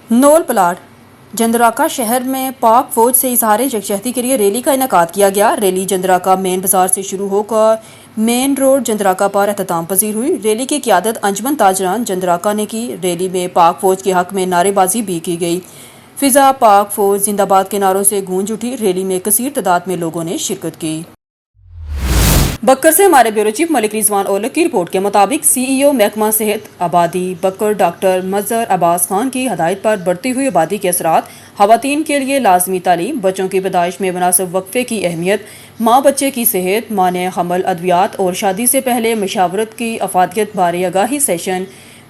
نول plot جندراکا شہر میں پاک فوج سے اظہار یکجہتی کے لیے ریلی کا انعقاد کیا گیا۔ ریلی جندراکا مین بازار سے شروع ہو کر مین روڈ جندراکا پر اختتام پذیر ہوئی۔ ریلی کی قیادت انجمن تاجران جندراکا نے کی۔ ریلی میں پاک فوج کے حق میں نعرے بازی بھی کی گئی۔ فضا پاک فوج زندہ باد کے نعروں سے گونج اٹھی۔ ریلی میں کثیر تعداد میں لوگوں نے شرکت کی۔ بکر سے ہمارے بیورو چیف ملک رضوان اولک کی رپورٹ کے مطابق سی ای او محکمہ صحت آبادی بکر ڈاکٹر مظہر عباس خان کی ہدایت پر بڑھتی ہوئی آبادی کے اثرات، خواتین کے لیے لازمی تعلیم، بچوں کی پیدائش میں مناسب وقفے کی اہمیت، ماں بچے کی صحت، مانع حمل ادویات اور شادی سے پہلے مشاورت کی افادیت بارے آگاہی سیشن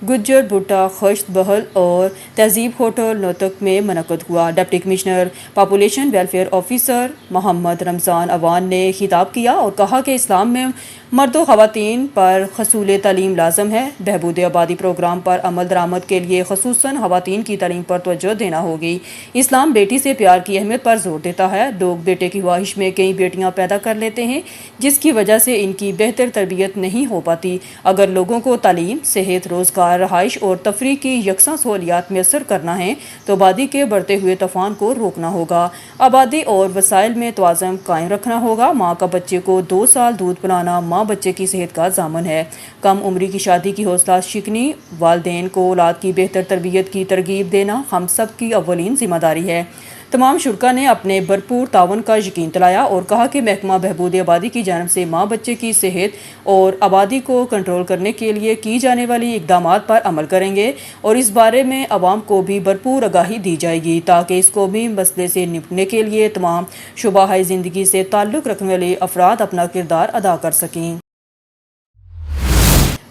گجر بھٹا خشت بہل اور تہذیب ہوٹل نوتک میں منعقد ہوا۔ Deputy commissioner population welfare officer Muhammad Ramzan Awan نے خطاب کیا اور کہا کہ اسلام میں مرد و خواتین پر حصول تعلیم لازم ہے۔ بہبود آبادی پروگرام پر عمل درآمد کے لیے خصوصاً خواتین کی تعلیم پر توجہ دینا ہوگی۔ اسلام بیٹی سے پیار کی اہمیت پر زور دیتا ہے۔ لوگ بیٹے کی خواہش میں کئی بیٹیاں پیدا کر لیتے ہیں جس کی وجہ سے ان کی بہتر تربیت نہیں ہو پاتی۔ اگر لوگوں کو تعلیم، صحت، روزگار، رہائش اور تفریح کی یکساں سہولیات میسر کرنا ہے تو آبادی کے بڑھتے ہوئے طوفان کو روکنا ہوگا۔ آبادی اور وسائل میں توازن قائم رکھنا ہوگا۔ ماں کا بچے کو 2 سال دودھ پلانا ماں بچے کی صحت کا ضامن ہے۔ کم عمری کی شادی کی حوصلہ شکنی، والدین کو اولاد کی بہتر تربیت کی ترغیب دینا ہم سب کی اولین ذمہ داری ہے۔ تمام شرکا نے اپنے بھرپور تعاون کا یقین دلایا اور کہا کہ محکمہ بہبود آبادی کی جانب سے ماں بچے کی صحت اور آبادی کو کنٹرول کرنے کے لیے کی جانے والی اقدامات پر عمل کریں گے اور اس بارے میں عوام کو بھی بھرپور آگاہی دی جائے گی تاکہ اس قومی مسئلے سے نمٹنے کے لیے تمام شعبہ زندگی سے تعلق رکھنے والے افراد اپنا کردار ادا کر سکیں۔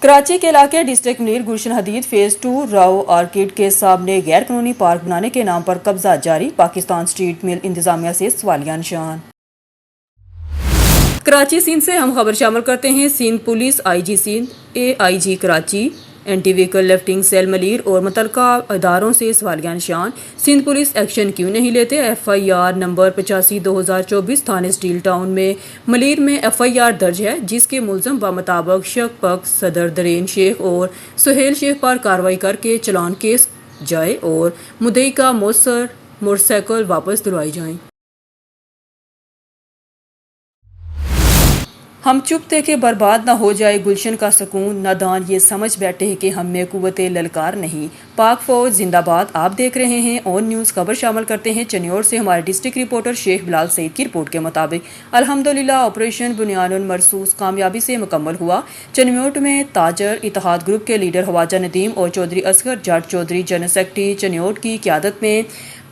کراچی کے علاقے ڈسٹرکٹ منیر گلشن حدید فیز 2 راؤ آرکیڈ کے سامنے غیر قانونی پارک بنانے کے نام پر قبضہ جاری، پاکستان اسٹریٹ مل انتظامیہ سے سوالیہ نشان۔ کراچی سندھ سے ہم خبر شامل کرتے ہیں۔ Sindh police I G Sindh, A I G Karachi, anti vehicle lifting cell Malir اور متعلقہ اداروں سے سوالیہ نشان۔ سندھ پولیس ایکشن کیوں نہیں لیتے؟ ایف آئی آر نمبر 85/2024 تھانے اسٹیل ٹاؤن میں ملیر میں ایف آئی آر درج ہے جس کے ملزم بمطابق شک پک صدر درین شیخ اور سہیل شیخ پر کارروائی کر کے چلان کیس جائے اور مدعی کا موثر موٹر سائیکل واپس دلوائی جائیں۔ ہم چپ تھے کہ برباد نہ ہو جائے گلشن کا سکون، نادان یہ سمجھ بیٹھے ہیں کہ ہم میں قوت للکار نہیں۔ پاک فوج زندہ باد۔ آپ دیکھ رہے ہیں اون نیوز۔ خبر شامل کرتے ہیں چنیوٹ سے ہمارے ڈسٹرکٹ رپورٹر شیخ بلال سعید کی رپورٹ کے مطابق الحمدللہ آپریشن بنیان المرصوص کامیابی سے مکمل ہوا۔ چنیوٹ میں تاجر اتحاد گروپ کے لیڈر خواجہ ندیم اور چودھری اصغر جٹ چودھری جنرل سیکرٹری چنیوٹ کی قیادت میں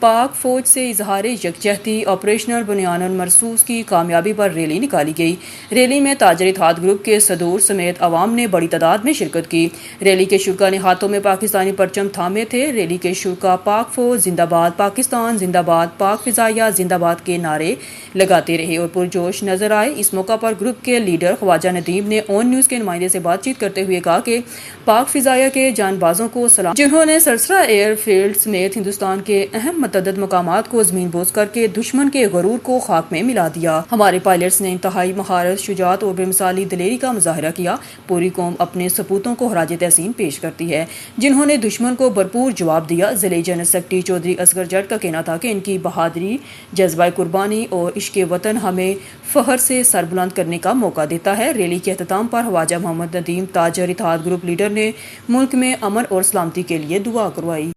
پاک فوج سے اظہار یکجہتی آپریشنل بنیان المرصوص کی کامیابی پر ریلی نکالی گئی۔ ریلی میں تاجر اتحاد گروپ کے صدور سمیت عوام نے بڑی تعداد میں شرکت کی۔ ریلی کے شرکا نے ہاتھوں میں پاکستانی پرچم تھامے تھے۔ ریلی کے شرکا پاک فوج زندہ باد، پاکستان زندہ باد، پاک فضائیہ زندہ باد کے نعرے لگاتے رہے اور پرجوش نظر آئے۔ اس موقع پر گروپ کے لیڈر خواجہ ندیم نے اون نیوز کے نمائندے سے بات چیت کرتے ہوئے کہا کہ پاک فضائیہ کے جان بازوں کو سلام، جنہوں نے سرسرا ایئر فیلڈ سمیت ہندوستان کے اہم متعدد مقامات کو زمین بوس کر کے دشمن کے غرور کو خاک میں ملا دیا۔ ہمارے پائلٹس نے انتہائی مہارت، شجاعت اور بے مثالی دلیری کا مظاہرہ کیا۔ پوری قوم اپنے سپوتوں کو خراج تحسین پیش کرتی ہے جنہوں نے دشمن کو بھرپور جواب دیا۔ ضلعی جنرل سیکرٹری چودھری اصغر جٹ کا کہنا تھا کہ ان کی بہادری، جذبہ قربانی اور عشق وطن ہمیں فخر سے سر بلند کرنے کا موقع دیتا ہے۔ ریلی کے اختتام پر خواجہ محمد ندیم تاجر اتحاد گروپ لیڈر نے ملک میں امن اور سلامتی کے لیے دعا کروائی۔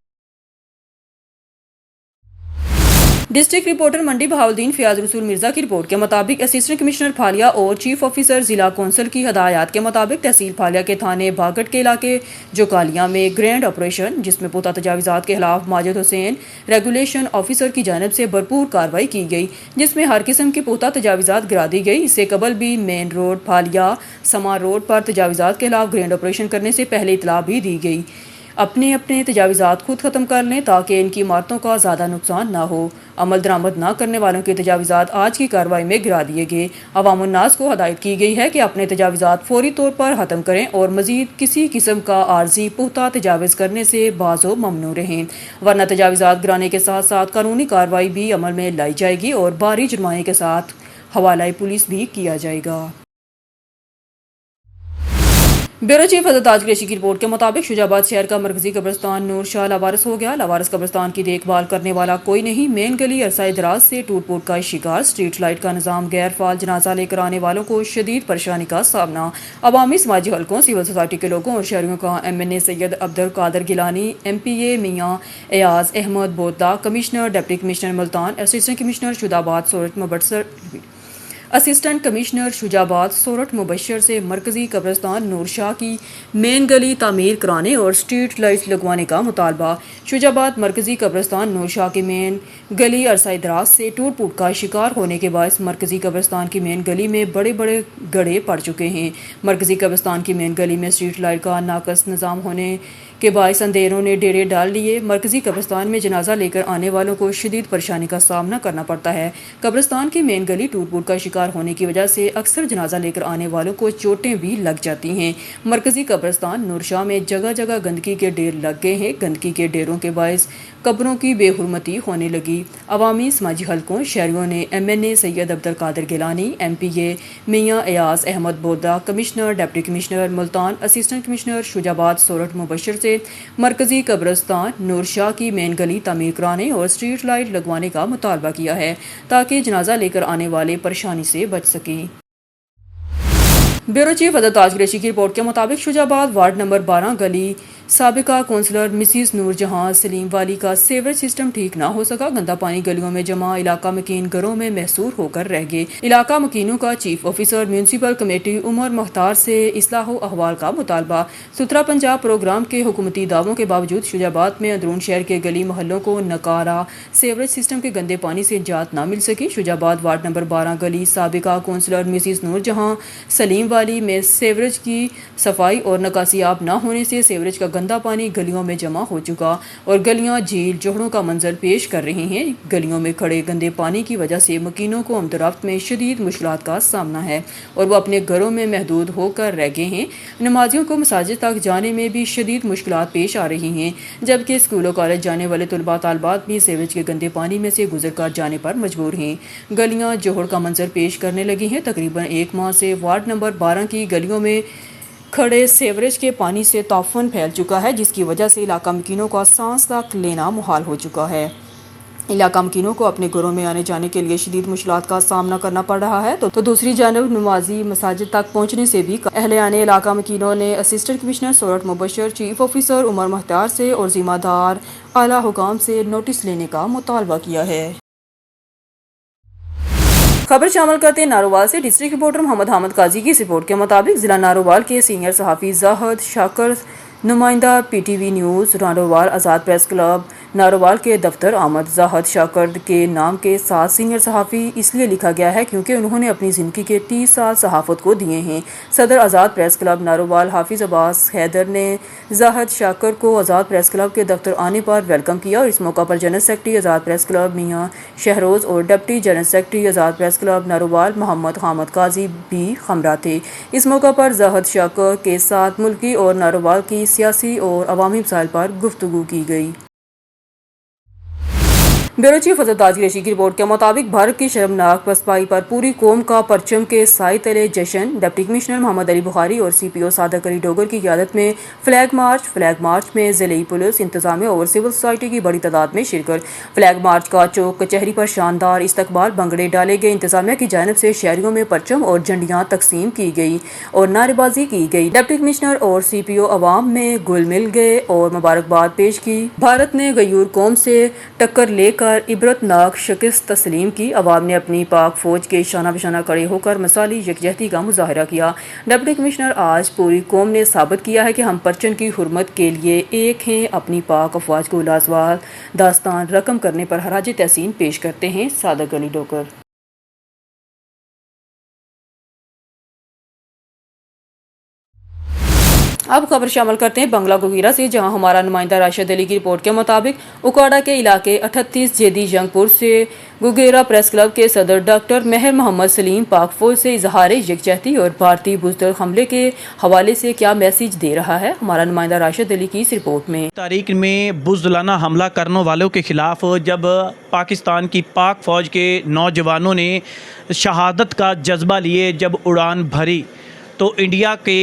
ڈسٹرکٹ رپورٹر منڈی بہاؤالدین فیاض رسول مرزا کی رپورٹ کے مطابق اسسٹنٹ کمشنر پھالیا اور چیف آفیسر ضلع کونسل کی ہدایات کے مطابق تحصیل پھالیا کے تھانے بھاگٹ کے علاقے جوکالیاں میں گرینڈ آپریشن جس میں پختہ تجاوزات کے خلاف ماجد حسین ریگولیشن آفیسر کی جانب سے بھرپور کارروائی کی گئی جس میں ہر قسم کی پختہ تجاوزات گرا دی گئی۔ اس سے قبل بھی مین روڈ پھالیا سما روڈ پر تجاوزات کے خلاف گرینڈ آپریشن کرنے سے پہلے اطلاع بھی دی گئی اپنے تجاوزات خود ختم کر لیں تاکہ ان کی عمارتوں کا زیادہ نقصان نہ ہو۔ عمل درآمد نہ کرنے والوں کے تجاوزات آج کی کارروائی میں گرا دیے گئے۔ عوام الناس کو ہدایت کی گئی ہے کہ اپنے تجاوزات فوری طور پر ختم کریں اور مزید کسی قسم کا عارضی پختہ تجاوز کرنے سے باز و ممنوع رہیں، ورنہ تجاوزات گرانے کے ساتھ ساتھ قانونی کارروائی بھی عمل میں لائی جائے گی اور بھاری جرمانے کے ساتھ حوالہ پولیس بھی کیا جائے گا۔ ब्यूरो चीफ हजरत ताज कुरैशी की रिपोर्ट के मुताबिक शुजाबाद शहर का मरकजी कब्रिस्तान नूर शाह लावारिस हो गया। लावारिस कब्रिस्तान की देखभाल करने वाला कोई नहीं। मेन गली अरसाए दराज से टूट फूट का शिकार। स्ट्रीट लाइट का निज़ाम गैर फाल। जनाजा लेकर आने वालों को शदीद परेशानी का सामना। अवामी समाजी हलकों, सिविल सोसाइटी के लोगों और शहरियों का MNA Syed Abdul Qadir Gilani, MPA Mian Ayaz Ahmad Boda, commissioner deputy commissioner Multan, assistant commissioner Shujabad Sorath Mubashar से मरकजी कब्रिस्तान नूर शाह की मेन गली तामीर कराने और स्ट्रीट लाइट लगवाने का मुतालबा। शुजाबाद मरकजी कब्रिस्तान नूर शाह की मेन गली अरसाए दराज से टूट फूट का शिकार होने के बायस मरकजी कब्रिस्तान की मेन गली में बड़े बड़े गड्ढे पड़ चुके हैं। मरकजी कब्रिस्तान की मेन गली में स्ट्रीट लाइट का नाकस निज़ाम होने के बायस अंधेरों ने डेरे डाल लिए। मरकजी कब्रिस्तान में जनाजा लेकर आने वालों को शदीद परेशानी का सामना करना पड़ता है। कब्रिस्तान की मेन गली टूट फूट का शिकार होने की वजह से अक्सर जनाजा लेकर आने वालों को चोटें भी लग जाती हैं। मरकजी कब्रिस्तान नूर शाह में जगह जगह गंदगी के ढेर लग गए हैं। गंदगी के ढेरों के बायस कब्रों की बेहुरमती होने लगी। अवामी समाजी हलकों, शहरियों ने MNA Syed Abdul Qadir Gilani, MPA Mian Ayaz Ahmad Boda, commissioner deputy commissioner Multan, assistant commissioner Shujabad Sorath Mubashar से मरकजी कब्रिस्तान नूर शाह की मेन गली तामीर कराने और स्ट्रीट लाइट लगवाने का मुतालबा किया है ताकि जनाजा लेकर आने वाले परेशानी से बच सकें। ब्यूरो चीफ हजरत ताज कुरैशी की रिपोर्ट के मुताबिक शुजाबाद वार्ड नंबर 12 गली साबिका कौंसलर मिसिस नूर जहां सलीम वाली का सीवरेज सिस्टम ठीक ना हो सका। गंदा पानी गलियों में जमा, इलाका मकीन घरों में महसूर होकर रह गए। इलाका मकीनों का chief officer municipal committee Umar Mukhtar से इस्लाह अहवाल का मुतालबा। सुथरा पंजाब प्रोग्राम के हुकूमती दावों के बावजूद शुजाबाद में अंदरून शहर के गली मोहल्लों को नकारा सीवरेज सिस्टम के गंदे पानी से निजात ना मिल सकी। शुजाबाद वार्ड नंबर 12 गली साबिका कौंसलर मिसिस नूर जहां सलीम वाली में सीवरेज की सफाई और नकासियाब न होने से सीवरेज का गंदा पानी गलियों में जमा हो चुका और गलियां झील जोहड़ों का मंजर पेश कर रही हैं। गलियों में खड़े गंदे पानी की वजह से मकीनों को आमदरफ्त में शदीद मुश्किलात का सामना है और वो अपने घरों में महदूद होकर रह गए हैं। नमाजियों को मसाजिद तक जाने में भी शदीद मुश्किलात पेश आ रही हैं, जबकि स्कूलों कॉलेज जाने वाले तलबा तालबात भी सीवरेज के गंदे पानी में से गुजर कर जाने पर मजबूर हैं। गलियां जोहड़ का मंजर पेश करने लगी हैं। तकरीबन 1 माह से वार्ड नंबर 12 की गलियों में खड़े सीवरेज के पानी से ताफन फैल चुका है, जिसकी वजह से इलाका मकीनों का सांस तक लेना मुहाल हो चुका है। इलाका मकीनों को अपने घरों में आने जाने के लिए शदीद मुश्किलात का सामना करना पड़ रहा है। तो दूसरी जानब नमाजी मसाजिद तक पहुँचने से भी अहले इलाका मकीनों ने assistant commissioner Sorath Mubashar, chief officer Umar Mukhtar से और जिम्मेदार आला हुकाम से नोटिस लेने का मुतालबा किया है। खबर शामिल करते हैं नारोवाल से। डिस्ट्रिक्ट रिपोर्टर मोहम्मद हामिद काजी की रिपोर्ट के मुताबिक जिला नारोवाल के सीनियर सहाफ़ी जाहिद शाकर, नुमाइंदा PTV न्यूज़ नारोवाल आज़ाद प्रेस क्लब नारोवाल के दफ्तर आमद। जाहिद शाकर के नाम के साथ सीनियर सहाफ़ी इसलिए लिखा गया है क्योंकि उन्होंने अपनी ज़िंदगी के 30 साल सहाफ़त को दिए हैं। सदर आज़ाद प्रेस क्लब नारोवाल हाफिज़ अब्बास हैदर ने जाहिद शाकर को आज़ाद प्रेस क्लब के दफ्तर आने पर वेलकम किया और इस मौका पर जनरल सेक्रेटरी आज़ाद प्रेस क्लब मियाँ शहरोज़ और डिप्टी जनरल सेक्रेटरी आज़ाद प्रेस क्लब नारोवाल मोहम्मद हामिद काजी भी हमरा थे। इस मौका पर जाहिद शाकर के साथ मुल्की और नारोवाल की सियासी और अवामी मसाइल पर गुफ्तगू की गई। ब्यूरो चीफ हजरत ताज कुरैशी की रिपोर्ट के मुताबिक भारत की शर्मनाक पसपाई पर पूरी कौम का परचम के साए तले जश्न। डिप्टी कमिश्नर मोहम्मद अली बुखारी और CPO सादक अली डोगर की क़यादत में फ्लैग मार्च में ज़िले पुलिस इंतजामिया और सिविल सोसाइटी की बड़ी तादाद में शिरकत। फ्लैग मार्च का चौक कचहरी पर शानदार इस्तकबाल, भंगड़े डाले गए। इंतजामिया की जानिब से शहरियों में परचम और झंडियाँ तकसीम की गई और नारेबाजी की गई। डिप्टी कमिश्नर और CPO अवाम में घुल मिल गए और मुबारकबाद पेश की। भारत ने गयूर कौम से टक्कर लेकर इबरतनाक शिकस्त तस्लीम की। अवाम ने अपनी पाक फौज के शाना बिशाना खड़े होकर मिसाली यकजहती का मुजाहरा किया। डिप्टी कमिश्नर, आज पूरी कौम ने साबित किया है कि हम परचम की हुर्मत के लिए एक हैं। अपनी पाक अफवाज को लाजवाब दास्तान रकम करने पर हराज तहसीन पेश करते हैं सादक अली डोगर। अब खबर शामिल करते हैं बंगला गुगीरा से, जहां हमारा नुमाइंदा राशिद अली की रिपोर्ट के मुताबिक उकाड़ा के इलाके 38 जेदी जंगपुर से गुगेरा प्रेस क्लब के सदर डॉक्टर मेहर मोहम्मद सलीम पाक फौज से इजहार यकजहती और भारतीय बुज़दिल हमले के हवाले से क्या मैसेज दे रहा है, हमारा नुमाइंदा राशिद अली की इस रिपोर्ट में। तारीख में बुज़दिलाना हमला करने वालों के खिलाफ जब पाकिस्तान की पाक फौज के नौजवानों ने शहादत का जज्बा लिए जब उड़ान भरी तो इंडिया के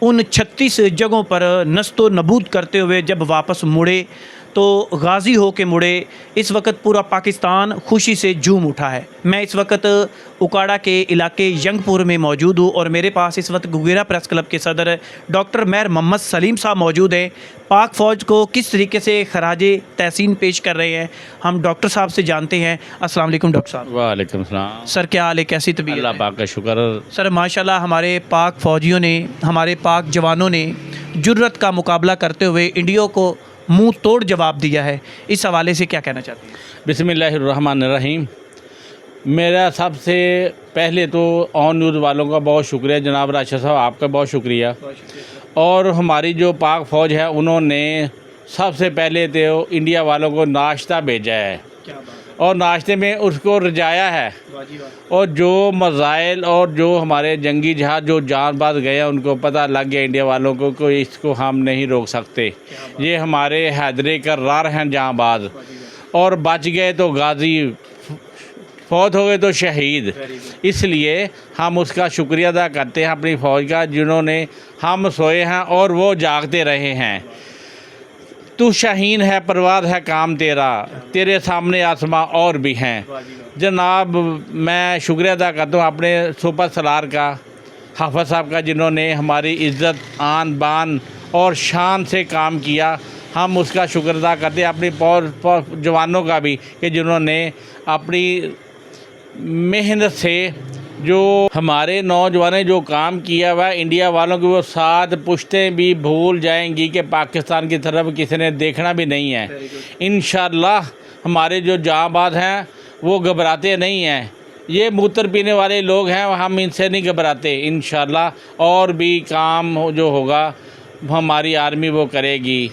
उन 36 जगहों पर नस्तो नबूद करते हुए जब वापस मुड़े तो गाज़ी हो के मुड़े। इस वक्त पूरा पाकिस्तान खुशी से झूम उठा है। मैं इस वक्त उकाड़ा के इलाके यंगपुर में मौजूद हूँ और मेरे पास इस वक्त गुगेरा प्रेस क्लब के सदर डॉक्टर मेहर मोहम्मद सलीम साहब मौजूद हैं। पाक फ़ौज को किस तरीके से खराजे तहसीन पेश कर रहे हैं हम डॉक्टर साहब से जानते हैं। अस्सलाम वालेकुम डॉक्टर साहब। वालेकुम सलाम। सर क्या हाल है, कैसी तबीयत अल्लाह है? पाक का शुक्र। सर माशाल्लाह हमारे पाक फ़ौजियों ने, हमारे पाक जवानों ने जुर्रत का मुकाबला करते हुए इंडिया को मुंह तोड़ जवाब दिया है। इस हवाले से क्या कहना चाहते हैं? बिस्मिल्लाहिर्रहमानिर्रहीम। मेरा सबसे पहले तो ऑन न्यूज़ वालों का बहुत शुक्रिया, जनाब राशिद साहब आपका बहुत शुक्रिया। और हमारी जो पाक फ़ौज है उन्होंने सबसे पहले तो इंडिया वालों को नाश्ता भेजा है और नाश्ते में उसको रजाया है। और जो मज़ाइल और जो हमारे जंगी जहाज़ जो जान-बाज गए हैं उनको पता लग गया इंडिया वालों को कि इसको हम नहीं रोक सकते। ये हमारे हैदरे कर्रार हैं जांबाज, और बच गए तो गाजी, फौत हो गए तो शहीद। इसलिए हम उसका शुक्रिया अदा करते हैं अपनी फ़ौज का, जिन्होंने हम सोए हैं और वो जागते रहे हैं। तू शाहीन है, परवाज़ है काम तेरा, तेरे सामने आसमां और भी हैं। जनाब मैं शुक्रिया अदा करता हूँ अपने सुपर सलार का, हाफ़िज़ साहब का, जिन्होंने हमारी इज़्ज़त, आन बान और शान से काम किया। हम उसका शुक्र अदा करते हैं अपनी जवानों का भी, कि जिन्होंने अपनी मेहनत से जो हमारे नौजवानों जो काम किया हुआ इंडिया वालों की, वो साथ पुश्तें भी भूल जाएंगी कि पाकिस्तान की तरफ किसी ने देखना भी नहीं है। इंशाअल्लाह हमारे जो जांबाज हैं वो घबराते नहीं हैं। ये मूत्र पीने वाले लोग हैं, हम इनसे नहीं घबराते। इंशाअल्लाह और भी काम जो होगा हमारी आर्मी वो करेगी।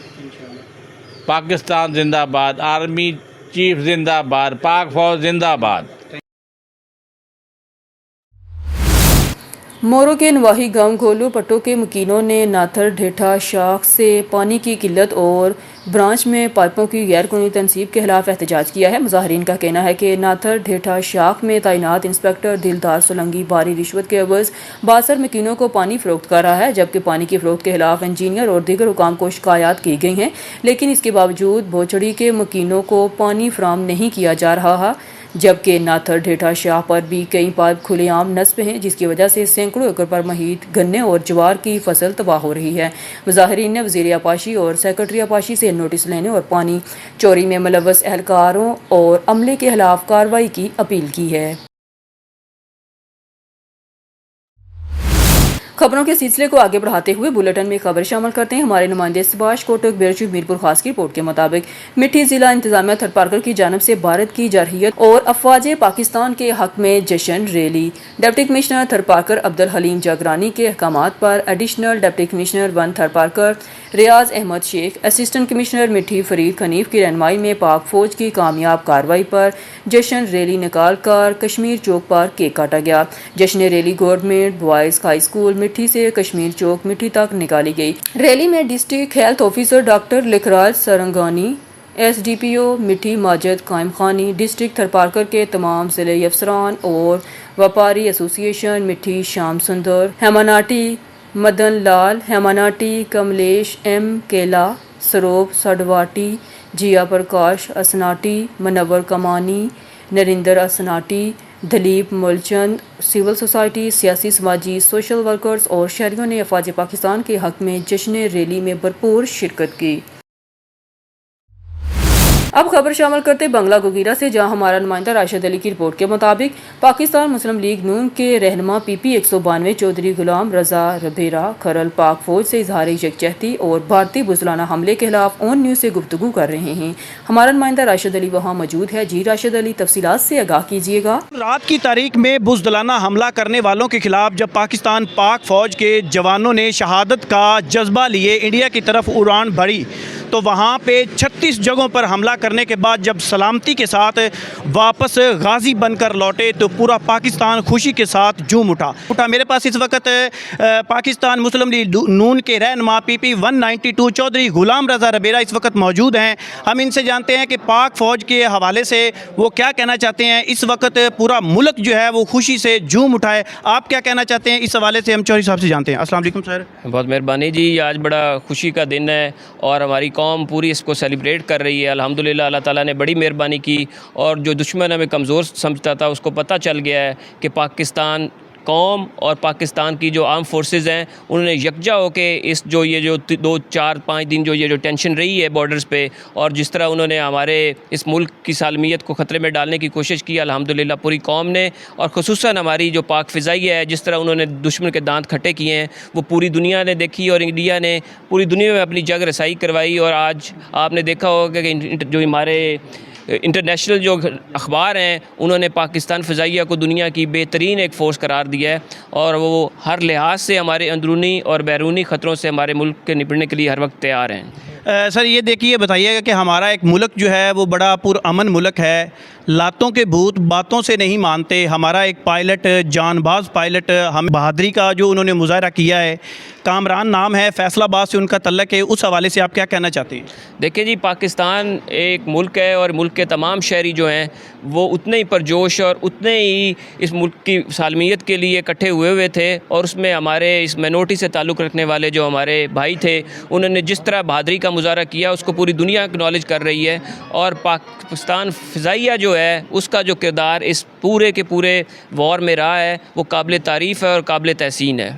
पाकिस्तान जिंदाबाद, आर्मी चीफ जिंदाबाद, पाक फौज जिंदाबाद। मोरो के नवाही गांव गोलू पट्टो के मकीनों ने नाथर ढेठा शाख से पानी की किल्लत और ब्रांच में पाइपों की गैर कानूनी तनसीब के खिलाफ एहतजाज किया है। मुजाहरीन का कहना है कि नाथर ढेठा शाख में तैनात इंस्पेक्टर दिलदार सोलंगी भारी रिश्वत के एवज बासर मकीनों को पानी फरोख्त कर रहा है, जबकि पानी की फरोख्त के खिलाफ इंजीनियर और दीगर हुकाम को शिकायत की गई हैं, लेकिन इसके बावजूद भोचड़ी के मकीनों को पानी फराहम नहीं किया जा रहा है। जबकि नाथर ढेठा शाह पर भी कई पाइप खुलेआम नस्ब हैं, जिसकी वजह से सैकड़ों एकड़ पर महीत गन्ने और जवार की फसल तबाह हो रही है। मुजाहरीन ने वज़ीर आपाशी और सेक्रेटरी आपाशी से नोटिस लेने और पानी चोरी में मुलव्वस एहलकारों और अमले के खिलाफ कार्रवाई की अपील की है। खबरों के सिलसिले को आगे बढ़ाते हुए बुलेटिन में खबर शामिल करते हैं। हमारे नुमाइंदे सुभाष कोटक बेरचू मीरपुर खास की रिपोर्ट के मुताबिक मिठी जिला इंतजामिया थरपारकर की जानब से भारत की जरहियत और अफवाज पाकिस्तान के हक में जश्न rally. Deputy commissioner Tharparkar Abdul Haleem Jagrani के अहकामात पर additional deputy commissioner 1 Tharparkar Riaz Ahmed Sheikh, assistant commissioner Mithi Farid खनीफ की रहनुमाई में पाक फौज की कामयाब कार्रवाई पर जश्न रैली निकाल कर कश्मीर चौक पर केक काटा गया। जश्न rally government boys high school मिठी से कश्मीर चौक मिठी तक निकाली गई। रैली में district health officer doctor Likhraj Sarangani, SDPO Mithi Majid कायम खानी, डिस्ट्रिक्ट थरपारकर के तमाम ज़िले अफसरान और व्यापारी एसोसिएशन मिठी श्याम सुंदर, हेमानाटी मदन लाल, हेमानाटी कमलेश M केला, सरोप सडवाटी, जिया प्रकाश असनाटी, मनवर कमानी, नरिंदर असनाटी, दलीप मुलचंद, सिविल सोसाइटी, सियासी समाजी सोशल वर्कर्स और शहरियों ने अफवाज पाकिस्तान के हक में जश्न रैली में भरपूर शिरकत की। अब खबर शामिल करते बंगला गुगीरा से, जहां हमारा नुमाइंदा राशिद अली की रिपोर्ट के मुताबिक पाकिस्तान मुस्लिम लीग नून के रहनुमा PP 192 चौधरी गुलाम रजा रबेरा खरल पाक फौज से इजहार यकजहती और भारतीय बुज़दिलाना हमले के खिलाफ ऑन न्यूज़ से गुफ्तगू कर रहे हैं। हमारा नुमाइंदा राशिद अली वहां मौजूद है। जी राशिद अली, तफसीलात से आगाह कीजिएगा। रात की तारीख में बुज़दिलाना हमला करने वालों के खिलाफ जब पाकिस्तान पाक फ़ौज के जवानों ने शहादत का जज्बा लिए इंडिया की तरफ उड़ान भरी تو وہاں پہ 36 جگہوں پر حملہ کرنے کے بعد جب سلامتی کے ساتھ واپس غازی بن کر لوٹے تو پورا پاکستان خوشی کے ساتھ جھوم اٹھا۔ میرے پاس اس وقت پاکستان مسلم لیگ نون کے رہنما PP 192 چودھری غلام رضا ربیرہ اس وقت موجود ہیں۔ ہم ان سے جانتے ہیں کہ پاک فوج کے حوالے سے وہ کیا کہنا چاہتے ہیں۔ اس وقت پورا ملک جو ہے وہ خوشی سے جھوم اٹھا ہے، آپ کیا کہنا چاہتے ہیں اس حوالے سے؟ ہم چودھری صاحب سے جانتے ہیں۔ السلام علیکم سر۔ بہت مہربانی جی، آج بڑا خوشی کا دن ہے اور ہماری قوم پوری اس کو سیلیبریٹ کر رہی ہے۔ الحمدللہ اللہ تعالیٰ نے بڑی مہربانی کی، اور جو دشمن ہمیں کمزور سمجھتا تھا اس کو پتہ چل گیا ہے کہ پاکستان قوم اور پاکستان کی جو آرم فورسز ہیں انہوں نے یکجا ہو کے اس جو 2-4-5 دن جو ٹینشن رہی ہے بارڈرز پہ، اور جس طرح انہوں نے ہمارے اس ملک کی سالمیت کو خطرے میں ڈالنے کی کوشش کی، الحمدللہ پوری قوم نے، اور خصوصاً ہماری جو پاک فضائیہ ہے، جس طرح انہوں نے دشمن کے دانت کھٹے کیے ہیں وہ پوری دنیا نے دیکھی، اور انڈیا نے پوری دنیا میں اپنی جگ رسائی کروائی۔ اور آج آپ نے دیکھا ہوگا کہ جو ہمارے انٹرنیشنل جو اخبار ہیں انہوں نے پاکستان فضائیہ کو دنیا کی بہترین ایک فورس قرار دیا ہے، اور وہ ہر لحاظ سے ہمارے اندرونی اور بیرونی خطروں سے ہمارے ملک کے نپٹنے کے لیے ہر وقت تیار ہیں۔ سر یہ دیکھیے، بتائیے گا کہ ہمارا ایک ملک جو ہے وہ بڑا پرامن ملک ہے، لاتوں کے بھوت باتوں سے نہیں مانتے۔ ہمارا ایک پائلٹ، جان باز پائلٹ، ہم بہادری کا جو انہوں نے مظاہرہ کیا ہے، کامران نام ہے، فیصل آباد سے ان کا تعلق ہے، اس حوالے سے آپ کیا کہنا چاہتے ہیں؟ دیکھیں جی، پاکستان ایک ملک ہے اور ملک کے تمام شہری جو ہیں وہ اتنے ہی پرجوش اور اتنے ہی اس ملک کی سالمیت کے لیے اکٹھے ہوئے تھے، اور اس میں ہمارے اس مائنورٹی سے تعلق رکھنے والے جو ہمارے بھائی تھے انہوں نے جس طرح بہادری کا مظاہرہ کیا اس کو پوری دنیا اکنالج کر رہی ہے، اور پاکستان فضائیہ جو ہے اس کا جو کردار اس پورے کے پورے وار میں رہا ہے وہ قابل تعریف ہے اور قابل تحسین ہے۔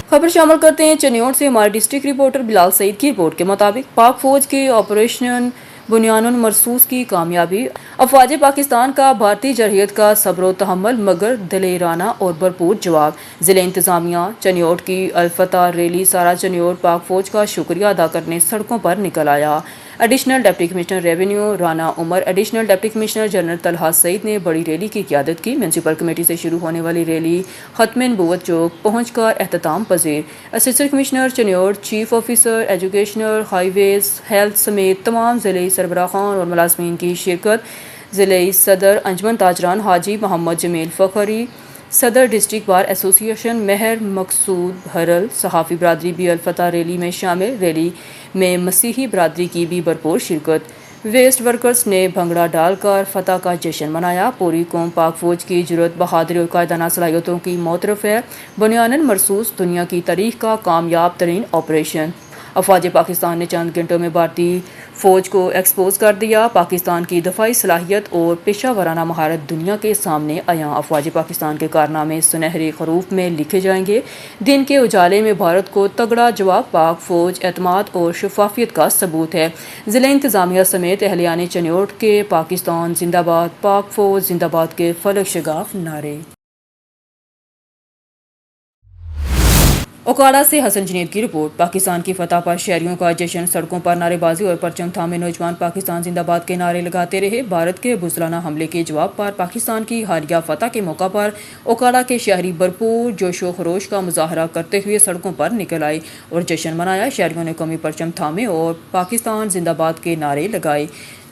خبر شامل کرتے ہیں چنیوٹ سے۔ ہمارے ڈسٹرکٹ رپورٹر بلال سعید کی رپورٹ کے مطابق پاک فوج کے آپریشن بنیان مرصوص کی کامیابی، افواج پاکستان کا بھارتی جرحیت کا صبر و تحمل مگر دلیرانہ اور بھرپور جواب۔ ضلع انتظامیہ چنیوٹ کی الفتح ریلی سارا چنیوٹ پاک فوج کا شکریہ ادا کرنے سڑکوں پر نکل آیا۔ Additional deputy commissioner revenue Rana Umar, additional deputy commissioner general Talha Saeed نے بڑی ریلی کی قیادت کی۔ میونسپل کمیٹی سے شروع ہونے والی ریلی ختم نبوت چوک پہنچ کر اختتام پذیر۔ Assistant commissioner Chiniot, chief officer educational, highways, health سمیت تمام ضلعی سربراہان اور ملازمین کی شرکت۔ ضلعی صدر انجمن تاجران حاجی محمد جمیل فخری، صدر ڈسٹرکٹ بار ایسوسی ایشن مہر مقصود بھرل، صحافی برادری بھی الفتح ریلی میں شامل۔ ریلی میں مسیحی برادری کی بھی بھرپور شرکت۔ ویسٹ ورکرز نے بھنگڑا ڈال کر فتح کا جشن منایا۔ پوری قوم پاک فوج کی جرأت، بہادری اور قائدانہ صلاحیتوں کی معترف ہے۔ بنیان مرصوص دنیا کی تاریخ کا کامیاب ترین آپریشن۔ افواج پاکستان نے چند گھنٹوں میں بھارتی فوج کو ایکسپوز کر دیا۔ پاکستان کی دفاعی صلاحیت اور پیشہ ورانہ مہارت دنیا کے سامنے آیا۔ افواج پاکستان کے کارنامے سنہرے حروف میں لکھے جائیں گے۔ دن کے اجالے میں بھارت کو تگڑا جواب۔ پاک فوج اعتماد اور شفافیت کا ثبوت ہے۔ ضلع انتظامیہ سمیت اہلیان چنیوٹ کے پاکستان زندہ باد، پاک فوج زندہ باد کے فلک شگاف نعرے۔ اوکاڑا سے حسن جنید کی رپورٹ۔ پاکستان کی فتح پر شہریوں کا جشن، سڑکوں پر نعرے بازی اور پرچم تھامے نوجوان پاکستان زندہ باد کے نعرے لگاتے رہے۔ بھارت کے بزدلانہ حملے کے جواب پر پاکستان کی حالیہ فتح کے موقع پر اوکاڑا کے شہری بھرپور جوش و خروش کا مظاہرہ کرتے ہوئے سڑکوں پر نکل آئے اور جشن منایا۔ شہریوں نے قومی پرچم تھامے اور پاکستان زندہ باد کے نعرے لگائے،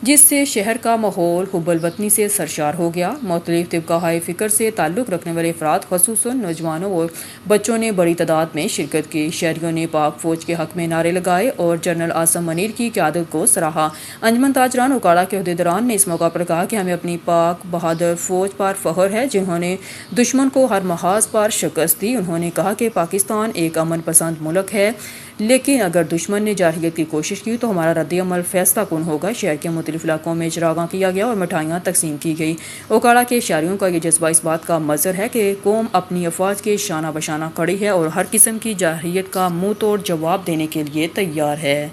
جس سے شہر کا ماحول حب الوطنی سے سرشار ہو گیا۔ مختلف طبقۂ فکر سے تعلق رکھنے والے افراد، خصوصاً نوجوانوں اور بچوں نے بڑی تعداد میں شرکت کی۔ شہریوں نے پاک فوج کے حق میں نعرے لگائے اور جنرل عاصم منیر کی قیادت کو سراہا۔ انجمن تاجران اوکاڑا کے عہدیداران نے اس موقع پر کہا کہ ہمیں اپنی پاک بہادر فوج پر فخر ہے، جنہوں نے دشمن کو ہر محاذ پر شکست دی۔ انہوں نے کہا کہ پاکستان ایک امن پسند ملک ہے، لیکن اگر دشمن نے جارحیت کی کوشش کی تو ہمارا رد عمل فیصلہ کن ہوگا۔ شہر کے مختلف علاقوں میں چراغاں کیا گیا اور مٹھائیاں تقسیم کی گئی۔ اوکاڑا کے شہریوں کا یہ جذبہ اس بات کا مظہر ہے کہ قوم اپنی افواج کے شانہ بشانہ کھڑی ہے اور ہر قسم کی جارحیت کا منہ توڑ جواب دینے کے لیے تیار ہے۔